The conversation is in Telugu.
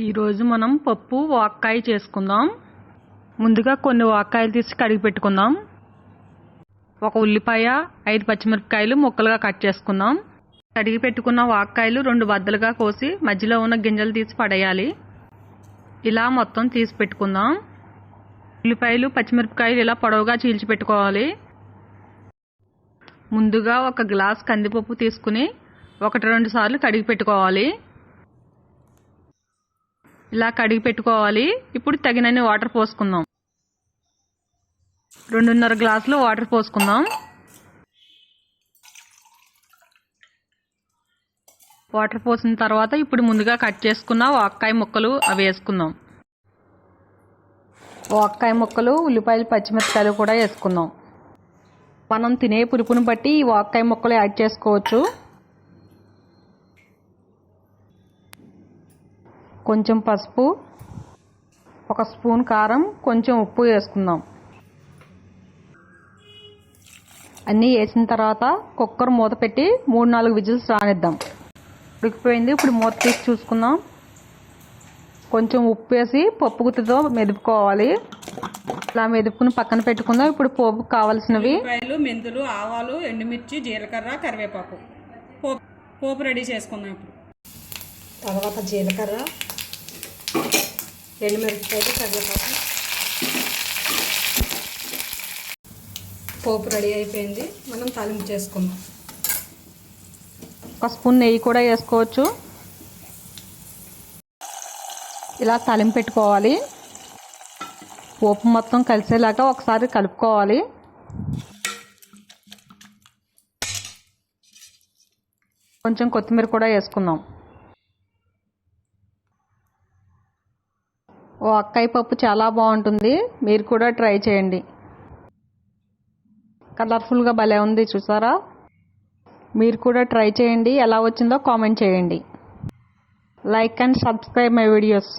ఈరోజు మనం పప్పు వాక్కాయ చేసుకుందాం. ముందుగా కొన్ని వాక్కాయలు తీసి కడిగి పెట్టుకుందాం. ఒక ఉల్లిపాయ, 5 పచ్చిమిరపకాయలు ముక్కలుగా కట్ చేసుకుందాం. కడిగి పెట్టుకున్న వాక్కాయలు 2 బద్దలుగా కోసి మధ్యలో ఉన్న గింజలు తీసి పడేయాలి. ఇలా మొత్తం తీసి పెట్టుకుందాం. ఉల్లిపాయలు, పచ్చిమిరపకాయలు ఇలా పొడవుగా చీల్చి పెట్టుకోవాలి. ముందుగా ఒక గ్లాస్ కందిపప్పు తీసుకుని 1-2 సార్లు కడిగి పెట్టుకోవాలి. ఇలా కడిగి పెట్టుకోవాలి. ఇప్పుడు తగినన్ని వాటర్ పోసుకుందాం. 2.5 గ్లాసులు వాటర్ పోసుకుందాం. వాటర్ పోసిన తర్వాత ఇప్పుడు ముందుగా కట్ చేసుకున్న వాక్కాయ ముక్కలు అవి వేసుకుందాం. వాక్కాయ ముక్కలు, ఉల్లిపాయలు, పచ్చిమిరపకాయలు కూడా వేసుకుందాం. మనం తినే పులుపుని బట్టి ఈ వాక్కాయ ముక్కలు యాడ్ చేసుకోవచ్చు. కొంచెం పసుపు, 1 స్పూన్ కారం, కొంచెం ఉప్పు వేసుకుందాం. అన్నీ వేసిన తర్వాత కుక్కర్ మూత పెట్టి 3-4 విజిల్స్ రానిద్దాం. ఉడికిపోయింది. ఇప్పుడు మూత తీసి చూసుకుందాం. కొంచెం ఉప్పు వేసి పప్పు గుత్తితో మెదుపుకోవాలి. ఇలా మెదుపుకుని పక్కన పెట్టుకుందాం. ఇప్పుడు పోపుకు కావాల్సినవి మెంతులు, ఆవాలు, ఎండుమిర్చి, జీలకర్ర, కరివేపాకు పోపు రెడీ చేసుకుందాం. ఇప్పుడు తర్వాత జీలకర్ర, ఎండుమిరపకాయలు, కరివేపాకు. పోపు రెడీ అయిపోయింది. మనం తాలింపు చేసుకుందాం. 1 స్పూన్ నెయ్యి కూడా వేసుకోవచ్చు. ఇలా తాలింపు పెట్టుకోవాలి. పోపు మొత్తం కలిసేలాగా ఒకసారి కలుపుకోవాలి. కొంచెం కొత్తిమీర కూడా వేసుకుందాం. వాక్కాయ పప్పు చాలా బాగుంటుంది. మీరు కూడా ట్రై చేయండి. కలర్ఫుల్గా భలే ఉంది, చూసారా? మీరు కూడా ట్రై చేయండి. ఎలా వచ్చిందో కామెంట్ చేయండి. Like and subscribe my videos.